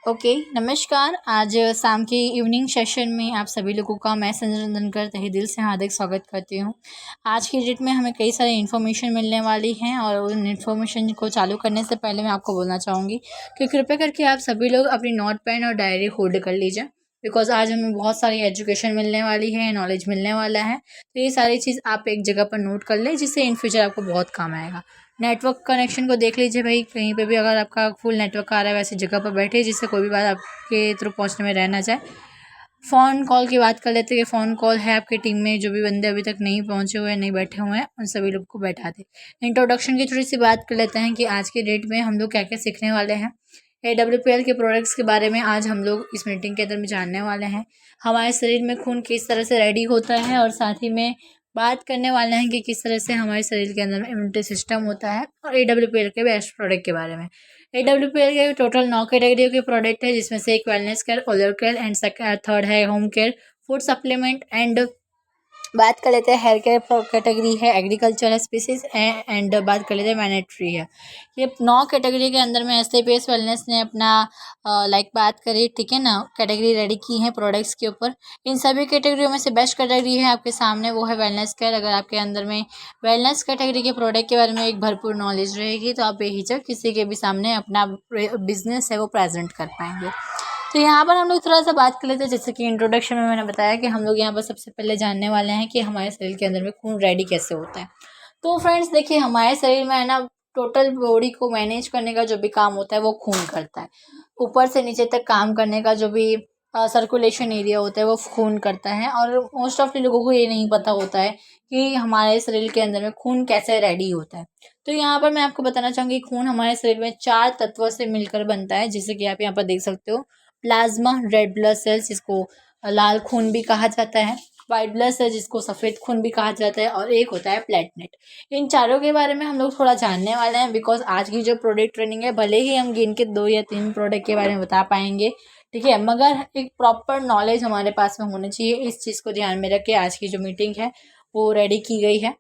Okay, नमस्कार। आज शाम के इवनिंग सेशन में आप सभी लोगों का मैं संजय नंदनकर तहे दिल से हार्दिक स्वागत करती हूँ। आज की डेट में हमें कई सारे इन्फॉर्मेशन मिलने वाली हैं और उन इन्फॉर्मेशन को चालू करने से पहले मैं आपको बोलना चाहूँगी कि कृपया करके आप सभी लोग अपनी नोट पेन और डायरी होल्ड कर लीजिए, बिकॉज आज हमें बहुत सारी एजुकेशन मिलने वाली है, नॉलेज मिलने वाला है। तो ये सारी चीज़ आप एक जगह पर नोट कर लें, जिससे इन फ्यूचर आपको बहुत काम आएगा। नेटवर्क कनेक्शन को देख लीजिए भाई, कहीं पे भी अगर आपका फुल नेटवर्क आ रहा है वैसी जगह पर बैठे, जिससे कोई भी बात आपके थ्रू पहुंचने में रह ना जाए। फ़ोन कॉल की बात कर लेते हैं कि फ़ोन कॉल है आपकी टीम में, जो भी बंदे अभी तक नहीं पहुंचे हुए हैं, नहीं बैठे हुए हैं, उन सभी लोगों को बैठा दें। इंट्रोडक्शन की थोड़ी सी बात कर लेते हैं कि आज की डेट में हम लोग क्या क्या सीखने वाले हैं। AWPL के प्रोडक्ट्स के बारे में आज हम लोग इस मीटिंग के अंदर में जानने वाले हैं। हमारे शरीर में खून किस तरह से रेडी होता है और साथ ही में बात करने वाले हैं कि किस तरह से हमारे शरीर के अंदर में इम्यूनिटी सिस्टम होता है, और AWPL के बेस्ट प्रोडक्ट के बारे में। AWPL के टोटल 9 कैटेगरी के प्रोडक्ट है, जिसमें से एक wellness care, oral care and third है home care, food supplement and बात कर लेते हैं हेयर केयर कैटेगरी है, एग्रीकल्चर है, स्पीसीज एंड बात कर लेते हैं मैनेटरी है। ये 9 कैटेगरी के अंदर में SAPS वेलनेस ने अपना लाइक बात करी, ठीक है ना, कैटेगरी रेडी की है प्रोडक्ट्स के ऊपर। इन सभी कैटेगरियों में से बेस्ट कैटेगरी है आपके सामने, वो है वेलनेस केयर। अगर आपके अंदर में वेलनेस कैटेगरी के प्रोडक्ट के बारे में एक भरपूर नॉलेज रहेगी तो आप बेहिचक किसी के भी सामने अपना बिजनेस है वो प्रेजेंट कर पाएंगे। तो यहाँ पर हम लोग थोड़ा सा बात कर लेते हैं, जैसे कि इंट्रोडक्शन में मैंने बताया कि हम लोग यहाँ पर सबसे पहले जानने वाले हैं कि हमारे शरीर के अंदर में खून रेडी कैसे होता है। तो फ्रेंड्स देखिए, हमारे शरीर में है ना, टोटल बॉडी को मैनेज करने का जो भी काम होता है वो खून करता है। ऊपर से नीचे तक काम करने का जो भी सर्कुलेशन एरिया होता है वो खून करता है। और मोस्ट ऑफ लोगों को ये नहीं पता होता है कि हमारे शरीर के अंदर में खून कैसे रेडी होता है। तो यहाँ पर मैं आपको बताना चाहूँगी, खून हमारे शरीर में 4 तत्वों से मिलकर बनता है, जैसे कि आप यहाँ पर देख सकते हो। प्लाज्मा, रेड ब्लड सेल्स, जिसको लाल खून भी कहा जाता है, वाइट ब्लड सेल जिसको सफ़ेद खून भी कहा जाता है, और एक होता है प्लेटलेट। इन चारों के बारे में हम लोग थोड़ा जानने वाले हैं, बिकॉज आज की जो प्रोडक्ट ट्रेनिंग है, भले ही हम गिन के 2 या 3 प्रोडक्ट के बारे में बता पाएंगे, ठीक है, मगर एक प्रॉपर नॉलेज हमारे पास में होनी चाहिए। इस चीज़ को ध्यान में रख के आज की जो मीटिंग है वो रेडी की गई है।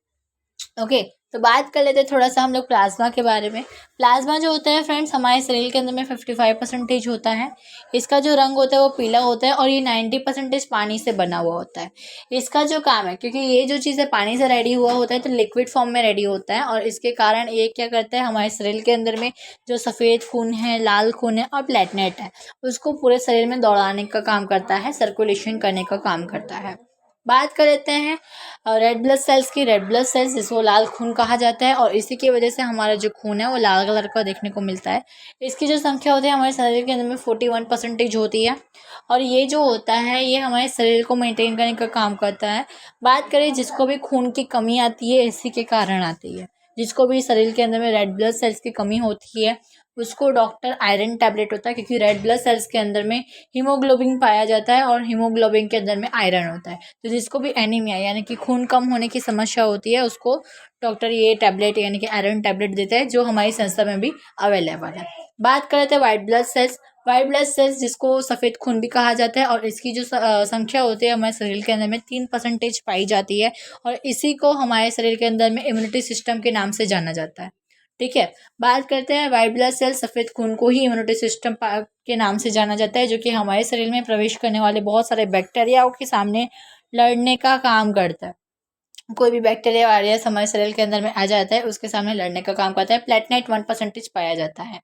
ओके, तो बात कर लेते हैं थोड़ा सा हम लोग प्लाज्मा के बारे में। प्लाज्मा जो होता है फ्रेंड्स, हमारे शरीर के अंदर में 55% होता है। इसका जो रंग होता है वो पीला होता है, और ये 90% पानी से बना हुआ होता है। इसका जो काम है, क्योंकि ये जो चीज़ है पानी से रेडी हुआ होता है, तो लिक्विड फॉर्म में रेडी होता है, और इसके कारण ये क्या करता है, हमारे शरीर के अंदर में जो सफ़ेद खून है, लाल खून है और प्लेटलेट है, उसको पूरे शरीर में दौड़ाने का काम करता है, सर्कुलेशन करने का काम करता है। बात कर लेते हैं रेड ब्लड सेल्स की। रेड ब्लड सेल्स जिसको लाल खून कहा जाता है, और इसी की वजह से हमारा जो खून है वो लाल कलर का देखने को मिलता है। इसकी जो संख्या होती है हमारे शरीर के अंदर में 41% होती है, और ये जो होता है ये हमारे शरीर को मेंटेन करने का काम करता है। बात करें जिसको भी खून की कमी आती है, इसी के कारण आती है। जिसको भी शरीर के अंदर में रेड ब्लड सेल्स की कमी होती है, उसको डॉक्टर आयरन टैबलेट होता है, क्योंकि रेड ब्लड सेल्स के अंदर में हीमोग्लोबिन पाया जाता है, और हीमोग्लोबिन के अंदर में आयरन होता है। तो जिसको भी एनीमिया यानी कि खून कम होने की समस्या होती है, उसको डॉक्टर ये टैबलेट यानी कि आयरन टैबलेट देता है, जो हमारी संस्था में भी अवेलेबल है। बात करते हैं white blood cells. White blood cells जिसको सफ़ेद खून भी कहा जाता है, और इसकी जो संख्या होती है हमारे शरीर के अंदर में 3% पाई जाती है, और इसी को हमारे शरीर के अंदर में इम्यूनिटी सिस्टम के नाम से जाना जाता है। ठीक है, बात करते हैं वाइट ब्लड सेल। सफ़ेद खून को ही इम्यूनिटी सिस्टम के नाम से जाना जाता है, जो कि हमारे शरीर में प्रवेश करने वाले बहुत सारे बैक्टीरियाओं के सामने लड़ने का काम करता है। कोई भी बैक्टीरिया वायरस हमारे शरीर के अंदर में आ जाता है, उसके सामने लड़ने का काम करता है। प्लेटलेट 1% पाया जाता है।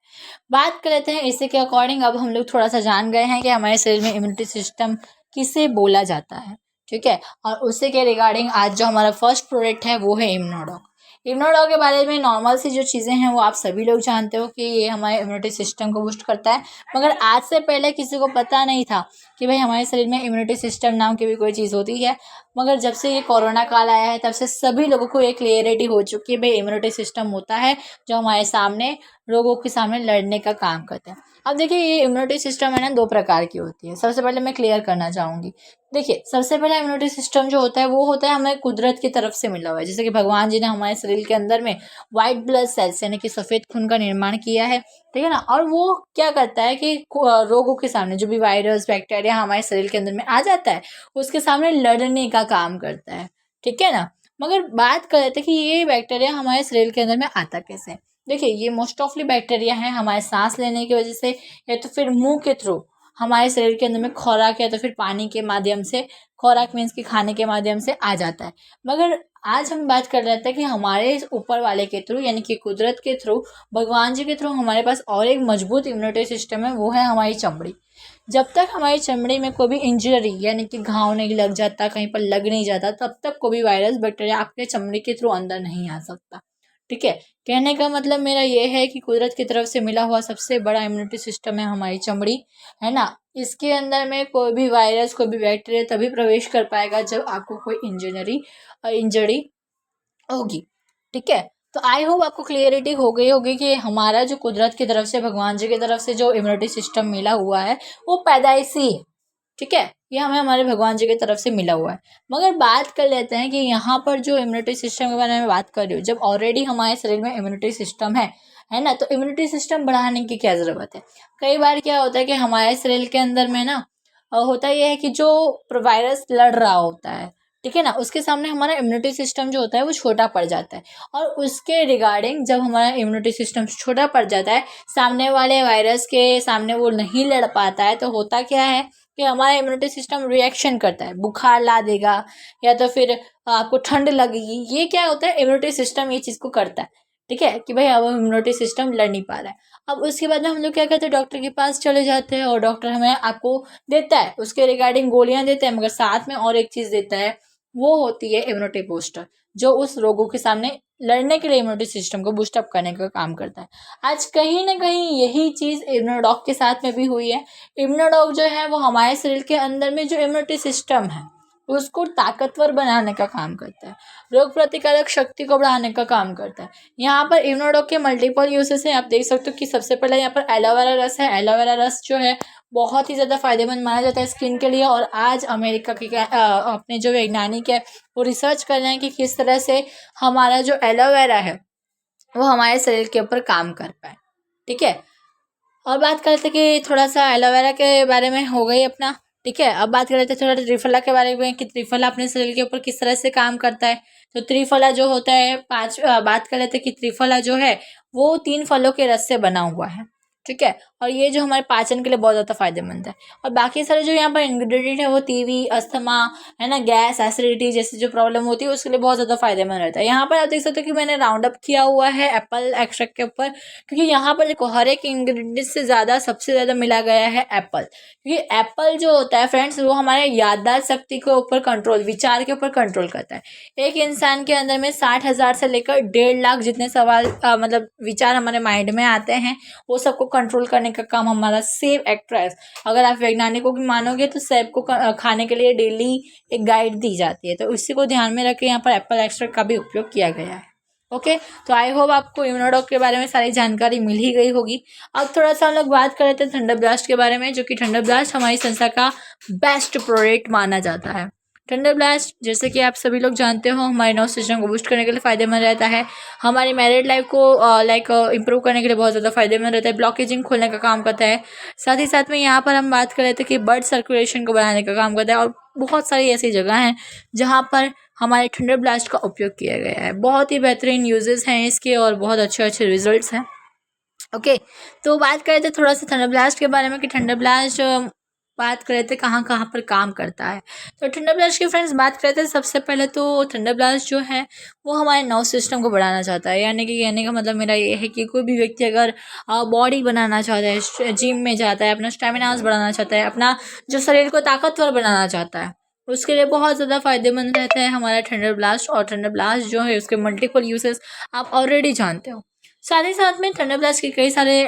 बात कर लेते हैं इसी के अकॉर्डिंग, अब हम लोग थोड़ा सा जान गए हैं कि हमारे शरीर में इम्यूनिटी सिस्टम किसे बोला जाता है, ठीक है। और उसी के रिगार्डिंग आज जो हमारा फर्स्ट प्रोडक्ट है वो है इम्यूनोडॉक। इम्यूनोडॉक के बारे में नॉर्मल सी जो चीज़ें हैं वो आप सभी लोग जानते हो कि ये हमारे इम्यूनिटी सिस्टम को बूस्ट करता है, मगर आज से पहले किसी को पता नहीं था कि भाई हमारे शरीर में इम्यूनिटी सिस्टम नाम की भी कोई चीज़ होती है। मगर जब से ये कोरोना काल आया है, तब से सभी लोगों को एक क्लियरिटी हो चुकी है, भाई इम्यूनिटी सिस्टम होता है जो हमारे सामने रोगों के सामने लड़ने का काम करता है। अब देखिए, ये इम्यूनिटी सिस्टम है ना, 2 प्रकार की होती है। सबसे पहले मैं क्लियर करना चाहूँगी। देखिए, सबसे पहला इम्यूनिटी सिस्टम जो होता है वो होता है हमें कुदरत की तरफ से मिला हुआ है। जैसे कि भगवान जी ने हमारे शरीर के अंदर में वाइट ब्लड सेल्स यानी कि सफ़ेद खून का निर्माण किया है, ठीक है ना। और वो क्या करता है कि रोगों के सामने जो भी वायरस बैक्टीरिया हमारे शरीर के अंदर में आ जाता है, उसके सामने लड़ने का काम करता है, ठीक है ना। मगर बात कर रहे थे कि ये बैक्टीरिया हमारे शरीर के अंदर में आता कैसे है। देखिए ये मोस्ट ऑफली बैक्टीरिया है हमारे सांस लेने की वजह से, या तो फिर मुंह के थ्रू हमारे शरीर के अंदर में खुराक या तो फिर पानी के माध्यम से, खुराक मीन्स कि खाने के माध्यम से आ जाता है। मगर आज हम बात कर रहे थे कि हमारे इस ऊपर वाले के थ्रू यानी कि कुदरत के थ्रू, भगवान जी के थ्रू हमारे पास और एक मजबूत इम्यूनिटी सिस्टम है, वो है हमारी चमड़ी। जब तक हमारी चमड़ी में कोई भी इंजरी यानी कि घाव नहीं लग जाता, कहीं पर लग नहीं जाता, तब तक कोई भी वायरस बैक्टीरिया आपके चमड़ी के थ्रू अंदर नहीं आ सकता। ठीक है, कहने का मतलब मेरा ये है कि कुदरत की तरफ से मिला हुआ सबसे बड़ा इम्यूनिटी सिस्टम है हमारी चमड़ी, है ना। इसके अंदर में कोई भी वायरस, कोई भी बैक्टीरिया तभी प्रवेश कर पाएगा जब आपको कोई इंजरी होगी। ठीक है, तो आई होप आपको क्लियरिटी हो गई होगी कि हमारा जो कुदरत की तरफ से, भगवान जी की तरफ से जो इम्यूनिटी सिस्टम मिला हुआ है वो पैदाइशी है। ठीक है, ये हमें हमारे भगवान जी की तरफ से मिला हुआ है। मगर बात कर लेते हैं कि यहाँ पर जो इम्यूनिटी सिस्टम के बारे में बात कर रही हूँ, जब ऑलरेडी हमारे शरीर में इम्यूनिटी सिस्टम है ना, तो इम्यूनिटी सिस्टम बढ़ाने की क्या ज़रूरत है। कई बार क्या होता है कि हमारे शरीर के अंदर में ना होता यह है कि जो वायरस लड़ रहा होता है, ठीक है ना, उसके सामने हमारा इम्यूनिटी सिस्टम जो होता है वो छोटा पड़ जाता है। और उसके रिगार्डिंग जब हमारा इम्यूनिटी सिस्टम छोटा पड़ जाता है, सामने वाले वायरस के सामने वो नहीं लड़ पाता है, तो होता क्या है कि हमारा इम्यूनिटी सिस्टम रिएक्शन करता है, बुखार ला देगा या तो फिर आपको ठंड लगेगी। ये क्या होता है, इम्यूनिटी सिस्टम ये चीज़ को करता है। ठीक है, कि भाई अब इम्यूनिटी सिस्टम लड़ नहीं पा रहा है। अब उसके बाद में हम लोग क्या करते हैं, डॉक्टर के पास चले जाते हैं और डॉक्टर हमें आपको देता है, उसके रिगार्डिंग गोलियां देते हैं, मगर साथ में और एक चीज़ देता है, वो होती है इम्यूनिटी बूस्टर, जो उस रोगों के सामने लड़ने के लिए इम्यूनिटी सिस्टम को बूस्टअप करने का काम करता है। आज कहीं ना कहीं यही चीज़ इम्यूनोडॉक के साथ में भी हुई है। इम्यूनोडॉक जो है वो हमारे शरीर के अंदर में जो इम्यूनिटी सिस्टम है उसको ताकतवर बनाने का काम करता है, रोग प्रतिकारक शक्ति को बढ़ाने का काम करता है। यहाँ पर इम्यूनोडॉक के मल्टीपल यूसेस हैं। आप देख सकते हो कि सबसे पहले यहाँ पर एलोवेरा रस है। एलोवेरा रस जो है बहुत ही ज़्यादा फायदेमंद माना जाता है स्किन के लिए। और आज अमेरिका के अपने जो वैज्ञानिक है वो रिसर्च कर रहे हैं कि किस तरह से हमारा जो एलोवेरा है वो हमारे शरीर के ऊपर काम कर पाए। ठीक है, और बात करते कि थोड़ा सा एलोवेरा के बारे में हो गई अपना। ठीक है, अब बात कर लेते हैं थोड़ा त्रिफला के बारे में कि त्रिफला अपने शरीर के ऊपर किस तरह से काम करता है। तो त्रिफला जो होता है बात कर लेते हैं कि त्रिफला जो है वो 3 फलों के रस से बना हुआ है। ठीक है, और ये जो हमारे पाचन के लिए बहुत ज़्यादा फायदेमंद है। और बाकी सारे जो यहाँ पर इंग्रेडिएंट है वो टीवी, अस्थमा, है ना, गैस, एसिडिटी जैसी जो प्रॉब्लम होती है उसके लिए बहुत ज़्यादा फायदेमंद रहता है। यहाँ पर आप देख सकते हो कि मैंने राउंड अप किया हुआ है एप्पल एक्सट्रैक्ट के ऊपर, क्योंकि यहाँ पर देखो हर एक इंग्रेडिएंट से ज़्यादा सबसे ज़्यादा मिला गया है एप्पल। क्योंकि एप्पल जो होता है फ्रेंड्स वो हमारे याददाश्त शक्ति के ऊपर कंट्रोल, विचार के ऊपर कंट्रोल करता है। एक इंसान के अंदर में 60,000 से लेकर 1.5 लाख जितने सवाल मतलब विचार हमारे माइंड में आते हैं, वो सबको कंट्रोल करने का काम हमारा सेब एक्ट्रेस, अगर आप वैज्ञानिकों की मानोगे तो सेब को खाने के लिए डेली एक गाइड दी जाती है। तो इसी को ध्यान में रख के यहाँ पर एप्पल एक्सट्रैक्ट का भी उपयोग किया गया है। ओके, तो आई होप आपको इम्यूनोडॉक के बारे में सारी जानकारी मिल ही गई होगी। अब थोड़ा सा हम लोग बात कर रहे थे थंडर ब्लास्ट के बारे में, जो कि थंडर ब्लास्ट हमारी संस्था का बेस्ट प्रोडक्ट माना जाता है। थंडर ब्लास्ट जैसे कि आप सभी लोग जानते हो हमारे नर्वस सिस्टम को बूस्ट करने के लिए फ़ायदेमंद रहता है, हमारी मैरिड लाइफ को इंप्रूव करने के लिए बहुत ज़्यादा फायदेमंद रहता है, ब्लॉकेजिंग खोलने का काम करता है। साथ ही साथ में यहाँ पर हम बात कर रहे थे कि ब्लड सर्कुलेशन को बढ़ाने का काम करता है। और बहुत सारी ऐसी जगह हैं जहाँ पर हमारे थंडर ब्लास्ट का उपयोग किया गया है। बहुत ही बेहतरीन यूजेस हैं इसके और बहुत अच्छे अच्छे रिजल्ट्स हैं। ओके, तो बात करें थे थोड़ा सा थंडर ब्लास्ट के बारे में कि थंडर ब्लास्ट बात करें थे कहाँ कहाँ पर काम करता है। तो थंडर ब्लास्ट की फ्रेंड्स बात करते थे, सबसे पहले तो थंडर ब्लास्ट जो है वो हमारे नर्व सिस्टम को बढ़ाना चाहता है। यानी कि कहने का मतलब मेरा ये है कि कोई भी व्यक्ति अगर बॉडी बनाना चाहता है, जिम में जाता है, अपना स्टेमिनास बढ़ाना चाहता है, अपना जो शरीर को ताकतवर बनाना चाहता है, उसके लिए बहुत ज़्यादा फायदेमंद रहता है हमारा थंडर ब्लास्ट। और थंडर ब्लास्ट जो है उसके मल्टीपल यूजेस आप ऑलरेडी जानते हो। साथ ही साथ में थंडर ब्लास्ट के कई सारे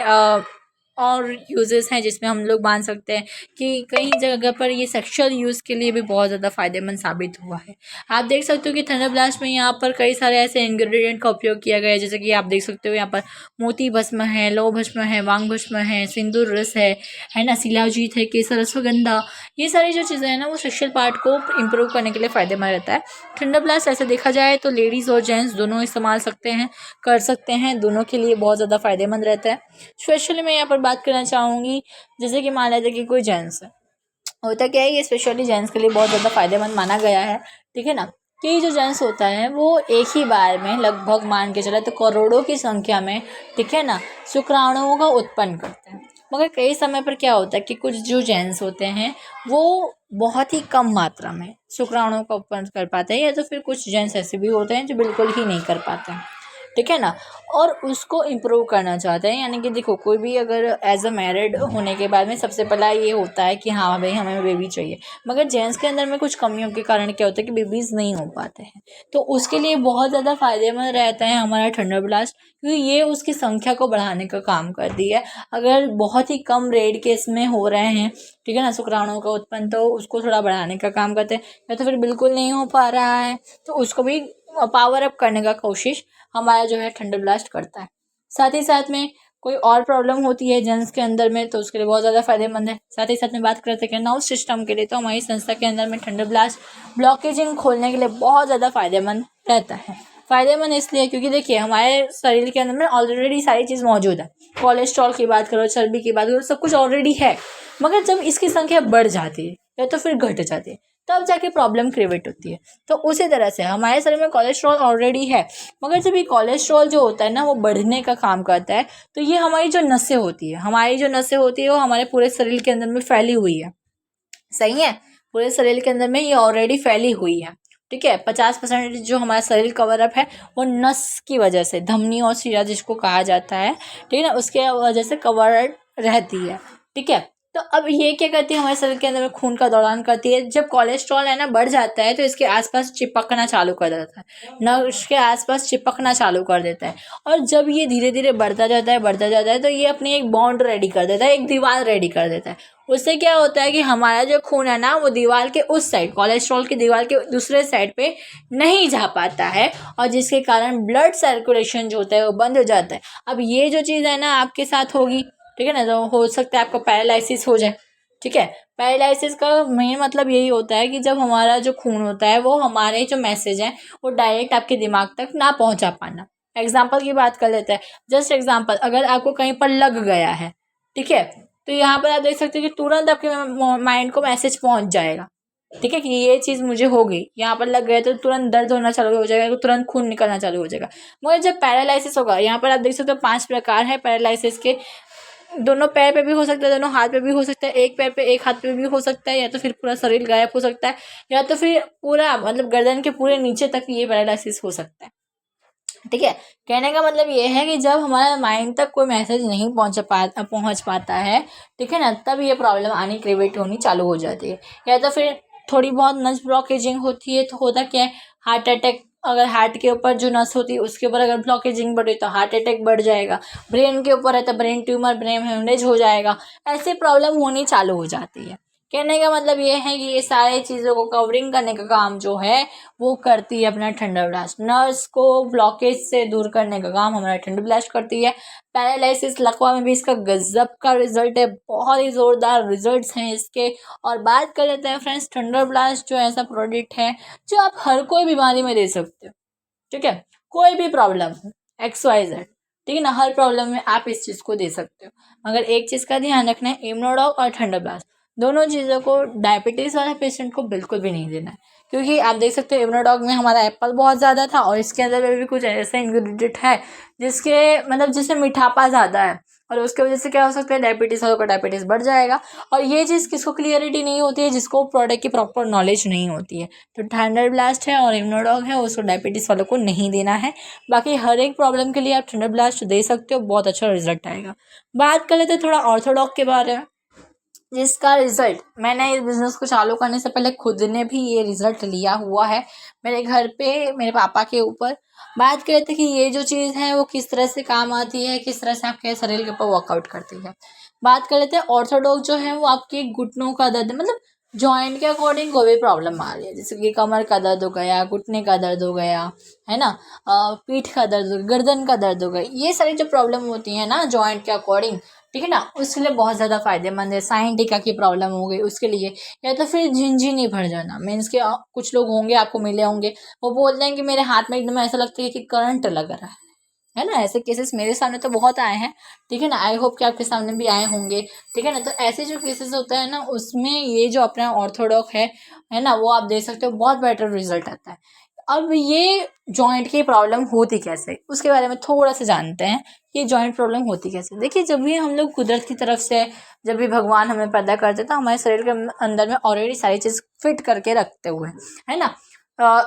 और यूजेस हैं जिसमें हम लोग मान सकते हैं कि कई जगह पर ये सेक्सुअल यूज़ के लिए भी बहुत ज़्यादा फायदेमंद साबित हुआ है। आप देख सकते हो कि थंडर ब्लास्ट में यहाँ पर कई सारे ऐसे इंग्रेडिएंट का उपयोग किया गया है, जैसे कि आप देख सकते हो यहाँ पर मोती भस्म है, लौह भस्म है, वांग भस्म है, सिंदूर रस है ना, शिलाजीत है, केसर अश्वगंधा, ये सारी जो चीज़ें हैं ना वो सेक्सुअल पार्ट को इम्प्रूव करने के लिए फ़ायदेमंद रहता है। थंडर ब्लास्ट ऐसे देखा जाए तो लेडीज़ और जेंट्स दोनों इस्तेमाल कर सकते हैं, दोनों के लिए बहुत ज़्यादा फायदेमंद रहता है। स्पेशली मैं यहाँ पर बात करना चाहूँगी, जैसे कि मान लेते कि कोई जेंट्स है, होता क्या है ये स्पेशली जेंट्स के लिए बहुत ज़्यादा फायदेमंद माना गया है। ठीक है ना, कि जो जेंट्स होता है वो एक ही बार में लगभग मान के चले तो करोड़ों की संख्या में, ठीक है ना, शुक्राणुओं का उत्पन्न करते हैं। मगर कई समय पर क्या होता है कि कुछ जो जेंट्स होते हैं वो बहुत ही कम मात्रा में शुक्राणुओं का उत्पन्न कर पाते हैं, या तो फिर कुछ जेंट्स ऐसे भी होते हैं जो बिल्कुल ही नहीं कर पाते हैं, ठीक है ना, और उसको इम्प्रूव करना चाहते हैं। यानी कि देखो, कोई भी अगर एज अ मैरिड होने के बाद में सबसे पहला ये होता है कि हाँ भाई हमें बेबी चाहिए, मगर जेंट्स के अंदर में कुछ कमियों के कारण क्या होता है कि बेबीज़ नहीं हो पाते हैं। तो उसके लिए बहुत ज़्यादा फायदेमंद रहता है हमारा थंडर ब्लास्ट, क्योंकि ये उसकी संख्या को बढ़ाने का काम करती है। अगर बहुत ही कम रेड केस में हो रहे हैं, ठीक है ना, शुक्राणुओं का उत्पन्न, तो उसको थोड़ा बढ़ाने का काम करते हैं। या तो फिर बिल्कुल नहीं हो पा रहा है तो उसको भी पावर अप करने का कोशिश हमारा जो है थंडर ब्लास्ट करता है। साथ ही साथ में कोई और प्रॉब्लम होती है जेंट्स के अंदर में तो उसके लिए बहुत ज़्यादा फायदेमंद है। साथ ही साथ में बात करते हैं नर्व सिस्टम के लिए, तो हमारी संस्था के अंदर में थंडर ब्लास्ट ब्लॉकेजिंग खोलने के लिए बहुत ज़्यादा फायदेमंद रहता है। फायदेमंद इसलिए क्योंकि देखिए हमारे शरीर के अंदर में ऑलरेडी सारी चीज़ मौजूद है। कोलेस्ट्रॉल की बात करो, चर्बी की बात करो, सब कुछ ऑलरेडी है, मगर जब इसकी संख्या बढ़ जाती है या तो फिर घट जाती है तब जाके प्रॉब्लम क्रिएट होती है। तो उसी तरह से हमारे शरीर में कोलेस्ट्रॉल ऑलरेडी है, मगर जब ये कोलेस्ट्रॉल जो होता है ना वो बढ़ने का काम करता है, तो ये हमारी जो नसें होती है वो हमारे पूरे शरीर के अंदर में फैली हुई है। सही है, पूरे शरीर के अंदर में ये ऑलरेडी फैली हुई है, ठीक है। 50% जो हमारा शरीर कवर अप है वो नस की वजह से, धमनी और शिरा जिसको कहा जाता है, ठीक है ना, उसके वजह से कवर रहती है, ठीक है। तो अब ये क्या करती है, हमारे शरीर के अंदर में खून का दौरान करती है। जब कोलेस्ट्रॉल है ना बढ़ जाता है तो इसके आसपास चिपकना चालू कर देता है, नस के आसपास चिपकना चालू कर देता है। और जब ये धीरे धीरे बढ़ता जाता है तो ये अपनी एक बॉन्ड रेडी कर देता है, एक दीवार रेडी कर देता है। उससे क्या होता है कि हमारा जो खून है ना वो दीवार के उस साइड, कोलेस्ट्रॉल की दीवार के दूसरे साइड पे नहीं जा पाता है, और जिसके कारण ब्लड सर्कुलेशन जो होता है वो बंद हो जाता है। अब ये जो चीज़ है ना आपके साथ होगी, ठीक है ना, तो हो सकता है आपको पैरालिसिस हो जाए, ठीक है। पैरालिसिस का मेन मतलब यही होता है कि जब हमारा जो खून होता है वो हमारे जो मैसेज हैं वो डायरेक्ट आपके दिमाग तक ना पहुंचा पाना। एग्जाम्पल की बात कर लेते हैं, जस्ट एग्जाम्पल, अगर आपको कहीं पर लग गया है, ठीक है, तो यहाँ पर आप देख सकते हो कि तुरंत आपके माइंड को मैसेज पहुंच जाएगा, ठीक है, कि ये चीज़ मुझे हो गई, यहाँ पर लग गया तो तुरंत दर्द होना चालू हो जाएगा, तो तुरंत खून निकलना चालू हो जाएगा। मगर जब पैरालिसिस होगा, यहाँ पर आप देख सकते हो 5 प्रकार है पैरालिसिस के। दोनों पैर पे भी हो सकता है, दोनों हाथ पे भी हो सकता है, एक पैर पे एक हाथ पे भी हो सकता है, या तो फिर पूरा शरीर गायब हो सकता है, या तो फिर पूरा मतलब गर्दन के पूरे नीचे तक ये पैरालिसिस हो सकता है, ठीक है। कहने का मतलब ये है कि जब हमारा माइंड तक कोई मैसेज नहीं पहुंच पाता है, ठीक है ना, तब ये प्रॉब्लम आनी क्रिएट होनी चालू हो जाती है। या तो फिर थोड़ी बहुत नस ब्लॉकेजिंग होती है, तो होता क्या है, हार्ट अटैक, अगर हार्ट के ऊपर जो नस होती है उसके ऊपर अगर ब्लॉकेजिंग बढ़े तो हार्ट अटैक बढ़ जाएगा। ब्रेन के ऊपर है तो ब्रेन ट्यूमर, ब्रेन हेमरेज हो जाएगा। ऐसे प्रॉब्लम होनी चालू हो जाती है। कहने का मतलब ये है कि ये सारी चीज़ों को कवरिंग करने का काम जो है वो करती है अपना थंडर ब्लास्ट। नर्व्स को ब्लॉकेज से दूर करने का काम हमारा थंडर ब्लास्ट करती है। पैरालिसिस लकवा में भी इसका गजब का रिजल्ट है, बहुत ही ज़ोरदार रिजल्ट्स हैं इसके। और बात कर लेते हैं फ्रेंड्स, थंडर ब्लास्ट जो ऐसा प्रोडक्ट है जो आप हर कोई बीमारी में दे सकते हो, ठीक है। कोई भी प्रॉब्लम हो, XYZ, ठीक है ना, हर प्रॉब्लम में आप इस चीज़ को दे सकते हो। मगर एक चीज़ का ध्यान रखना है, इम्यूनोडॉग और थंडर ब्लास्ट दोनों चीज़ों को डायबिटीज़ वाले पेशेंट को बिल्कुल भी नहीं देना है। क्योंकि आप देख सकते हो इम्यूनोडॉग में हमारा एप्पल बहुत ज़्यादा था, और इसके अंदर में भी कुछ ऐसे इंग्रेडिएंट है जिसके मतलब जिससे मीठापा ज़्यादा है, और उसके वजह से क्या हो सकता है, डायबिटीज़ वालों का डायबिटीज़ बढ़ जाएगा। और ये चीज़ किसको क्लियरिटी नहीं होती है, जिसको प्रोडक्ट की प्रॉपर नॉलेज नहीं होती है। तो थंडर ब्लास्ट है और इम्यूनोडॉग है, उसको डायबिटीज़ वालों को नहीं देना है। बाकी हर एक प्रॉब्लम के लिए आप थंडर ब्लास्ट दे सकते हो, बहुत अच्छा रिजल्ट आएगा। बात कर लेते हैं थोड़ा ऑर्थोडॉग के बारे में, जिसका रिजल्ट मैंने इस बिज़नेस को चालू करने से पहले खुद ने भी ये रिजल्ट लिया हुआ है मेरे घर पे, मेरे पापा के ऊपर। बात करते हैं कि ये जो चीज़ है वो किस तरह से काम आती है, किस तरह से आपके शरीर के ऊपर वर्कआउट करती है। बात कर लेते हैं ऑर्थोडॉक्स जो है वो आपके घुटनों का दर्द, मतलब जॉइंट के अकॉर्डिंग कोई भी प्रॉब्लम आ रही है, जैसे कि कमर का दर्द हो गया, घुटने का दर्द हो गया, है ना, पीठ का दर्द हो गया, गर्दन का दर्द हो गया, ये सारी जो प्रॉब्लम होती है ना जॉइंट के अकॉर्डिंग, ठीक है ना, उसके लिए बहुत ज़्यादा फायदेमंद है। साइंटिका की प्रॉब्लम हो गई उसके लिए, या तो फिर झिनझिनी भर जाना, मीन्स के कुछ लोग होंगे आपको मिले होंगे, वो बोलते हैं कि मेरे हाथ में एकदम ऐसा लगता है कि करंट लग रहा है ना। ऐसे केसेस मेरे सामने तो बहुत आए हैं, ठीक है ना, आई होप कि आपके सामने भी आए होंगे, ठीक है ना। तो ऐसे जो केसेस होता है ना उसमें ये जो अपना ऑर्थोडॉक है ना, वो आप दे सकते हो, बहुत बेटर रिजल्ट आता है। अब ये जॉइंट की प्रॉब्लम होती कैसे, उसके बारे में थोड़ा सा जानते हैं कि जॉइंट प्रॉब्लम होती कैसे। देखिए, जब भी हम लोग कुदरत की तरफ से, जब भी भगवान हमें पैदा करते तो हमारे शरीर के अंदर में ऑलरेडी सारी चीज़ फिट करके रखते हुए, है ना।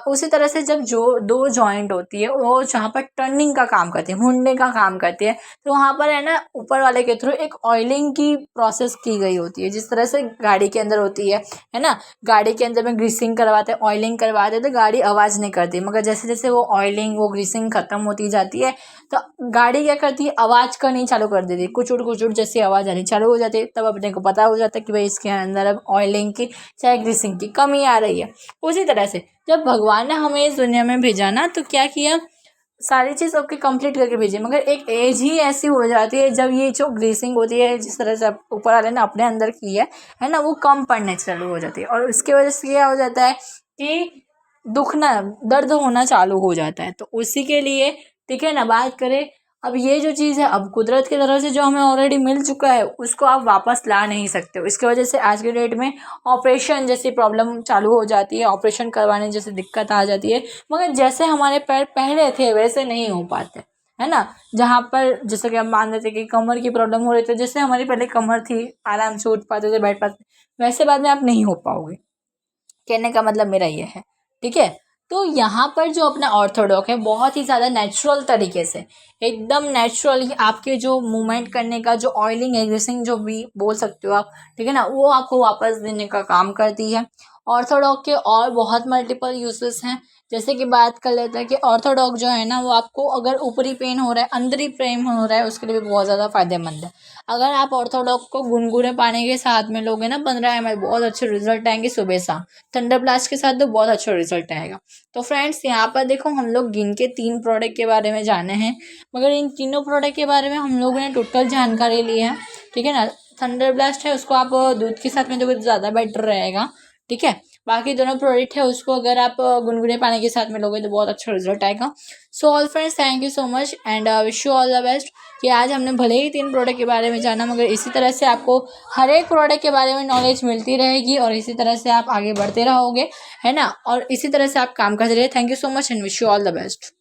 उसी तरह से जब जो दो जॉइंट होती है वो जहाँ पर टर्निंग का काम करती है, मुड़ने का काम करती है, तो वहाँ पर है ना ऊपर वाले के थ्रू एक ऑयलिंग की प्रोसेस की गई होती है, जिस तरह से गाड़ी के अंदर होती है ना। गाड़ी के अंदर में ग्रीसिंग करवाते हैं, ऑयलिंग करवाते हैं, तो गाड़ी आवाज़ नहीं करती, मगर जैसे जैसे वो ऑयलिंग, वो ग्रीसिंग खत्म होती जाती है तो गाड़ी क्या करती है, आवाज़ करनी चालू कर देती है, कुचुड़ कुचुड़ जैसी आवाज़ आनी चालू हो जाती है। तब अपने को पता हो जाता है कि भाई इसके अंदर अब ऑयलिंग की चाहे ग्रीसिंग की कमी आ रही है। उसी तरह से जब भगवान ने हमें इस दुनिया में भेजा ना, तो क्या किया, सारी चीज़ ओके कंप्लीट करके भेजी, मगर एक एज ही ऐसी हो जाती है जब ये जो ग्रीसिंग होती है, जिस तरह से ऊपर वाले ने अपने अंदर की है ना, वो कम पड़ने चालू हो जाती है। और उसकी वजह से क्या हो जाता है कि दुखना, दर्द होना चालू हो जाता है। तो उसी के लिए, ठीक है ना, बात करें अब ये जो चीज़ है, अब कुदरत की तरफ से जो हमें ऑलरेडी मिल चुका है उसको आप वापस ला नहीं सकते हो। इसकी वजह से आज के डेट में ऑपरेशन जैसी प्रॉब्लम चालू हो जाती है, ऑपरेशन करवाने जैसे दिक्कत आ जाती है, मगर जैसे हमारे पैर पहले थे वैसे नहीं हो पाते, है ना। जहाँ पर जैसे कि हम मान लेते कि कमर की प्रॉब्लम हो रही थी, जैसे हमारी पहले कमर थी, आराम से उठ पाते थे, बैठ पाते, वैसे बाद में आप नहीं हो पाओगे। कहने का मतलब मेरा ये है, ठीक है। तो यहाँ पर जो अपना ऑर्थोडॉक है बहुत ही ज़्यादा नेचुरल तरीके से, एकदम नेचुरल आपके जो मूवमेंट करने का, जो ऑयलिंग एग्रेसिंग जो भी बोल सकते हो आप, ठीक है ना, वो आपको वापस देने का काम करती है। ऑर्थोडॉक के और बहुत मल्टीपल यूजेस हैं। जैसे कि बात कर लेते हैं कि ऑर्थोडॉक जो है ना, वो आपको अगर ऊपरी पेन हो रहा है, अंदरी पेन हो रहा है, उसके लिए भी बहुत ज़्यादा फायदेमंद है। अगर आप ऑर्थोडॉक को गुनगुने पानी के साथ में लोगे ना 15 ml, बहुत अच्छे रिजल्ट आएंगे सुबह शाम। थंडर ब्लास्ट के साथ तो बहुत अच्छा रिजल्ट आएगा। तो फ्रेंड्स, यहाँ पर देखो हम लोग गिन के 3 प्रोडक्ट के बारे में जाने हैं, मगर इन तीनों प्रोडक्ट के बारे में हम लोगों ने टोटल जानकारी ली है, ठीक है ना। थंडर ब्लास्ट है, उसको आप दूध के साथ में दोगे तो ज़्यादा बेटर रहेगा, ठीक है। बाकी दोनों प्रोडक्ट है उसको अगर आप गुनगुने पानी के साथ में लोगे तो बहुत अच्छा रिजल्ट आएगा। So all friends, thank you so much and wish you all the best. कि आज हमने भले ही 3 प्रोडक्ट के बारे में जाना, मगर इसी तरह से आपको हर एक प्रोडक्ट के बारे में नॉलेज मिलती रहेगी और इसी तरह से आप आगे बढ़ते रहोगे, है ना, और इसी तरह से आप काम करते रहिए। Thank you so much and wish you all the best.